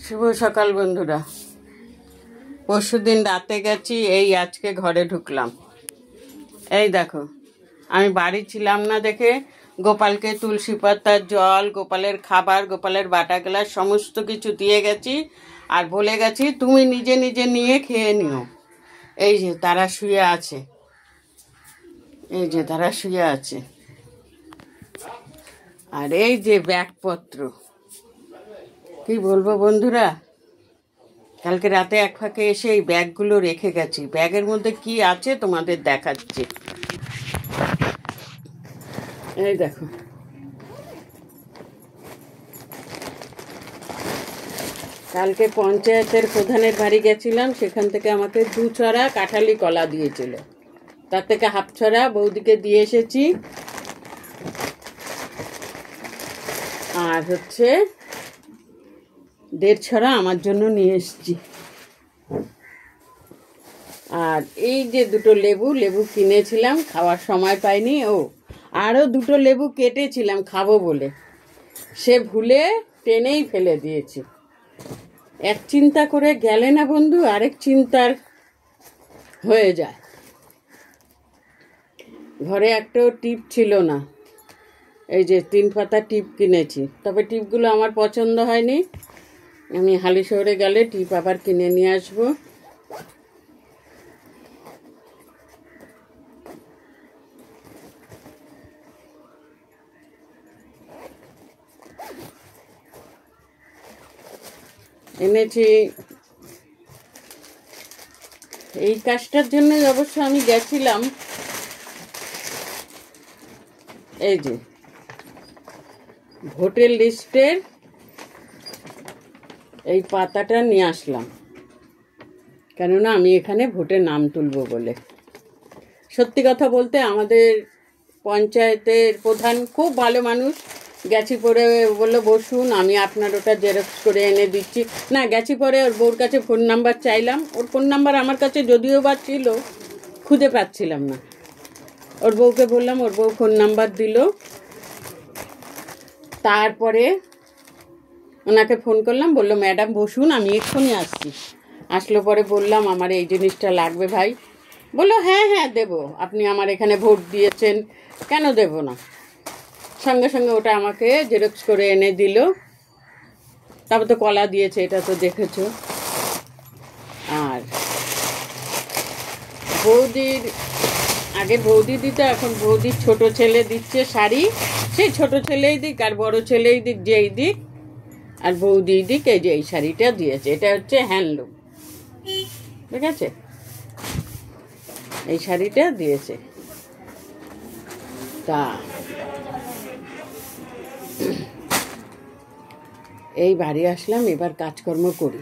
শুভ সকাল বন্ধুরা। পরশুদিন রাতে গেছি, এই আজকে ঘরে ঢুকলাম। এই দেখো, আমি বাড়ি ছিলাম না দেখে গোপালকে তুলসী পাতার জল, গোপালের খাবার, গোপালের বাটা গ্লাস সমস্ত কিছু দিয়ে গেছি। আর বলে গেছি তুমি নিজে নিজে নিয়ে খেয়ে নিও। এই যে তারা শুয়ে আছে, এই যে তারা শুয়ে আছে। আর এই যে ব্যাগপত্র, কি বলবো বন্ধুরা, কালকে রাতে এক ফাঁকে এসে এই ব্যাগগুলো রেখে গেছি। ব্যাগের মধ্যে কি আছে তোমাদের দেখাচ্ছি। এই দেখো, কালকে পঞ্চায়েতের প্রধানের বাড়ি গেছিলাম, সেখান থেকে আমাকে 2 ছড়া কাঁঠালি কলা দিয়েছিল। তার থেকে হাফ ছড়া বৌদিকে দিয়ে এসেছি, আর হচ্ছে 1.5 ছড়া আমার জন্য নিয়ে এসেছি। আর এই যে 2টো লেবু কিনেছিলাম, খাওয়ার সময় পাইনি। আরও 2টো লেবু কেটেছিলাম খাবো বলে, সে ভুলে টেনেই ফেলে দিয়েছি। এক চিন্তা করে গেলে না বন্ধু, আরেক চিন্তার হয়ে যায়। ঘরে একটাও টিপ ছিল না। এই যে 3 পাতা টিপ কিনেছি, তবে টিপগুলো আমার পছন্দ হয়নি। আমি হালিশহরে গেলে টিপ আবার কিনে নিয়ে আসবো। এনেছি এই কাজটার জন্য, অবশ্য আমি গেছিলাম। এই যে ভোটের লিস্টের এই পাতাটা নিয়ে আসলাম, কেননা আমি এখানে ভোটের নাম তুলবো বলে। সত্যি কথা বলতে আমাদের পঞ্চায়েতের প্রধান খুব ভালো মানুষ। গেছি পরে বললো বসুন, আমি আপনার ওটা জেরক্স করে এনে দিচ্ছি। না, গেছি পরে ওর বউর কাছে ফোন নাম্বার চাইলাম। ওর ফোন নাম্বার আমার কাছে যদিও বা ছিল, খুঁজে পাচ্ছিলাম না। ওর বউকে বললাম, ওর বউ ফোন নাম্বার দিল। তারপরে ওনাকে ফোন করলাম, বললো ম্যাডাম বসুন, আমি এক্ষুনি আসছি। আসলো পরে বললাম আমার এই জিনিসটা লাগবে ভাই। বললো হ্যাঁ হ্যাঁ দেবো, আপনি আমার এখানে ভোট দিয়েছেন, কেন দেব না। সঙ্গে সঙ্গে ওটা আমাকে জেরক্স করে এনে দিল। তারপর তো কলা দিয়েছে, এটা তো দেখেছো। আর বৌদির, আগে বৌদি দিত, এখন বৌদির ছোট ছেলে দিচ্ছে শাড়ি। সেই ছোট ছেলেই দিক আর বড় ছেলেই দিক, যেই দিক, আর বৌদি দিক, এই যে এই শাড়িটা দিয়েছে, এটা হচ্ছে হ্যান্ডলুম, ঠিক আছে। এই শাড়িটা দিয়েছে। তা এই বাড়ি আসলাম, এবার কাজকর্ম করি।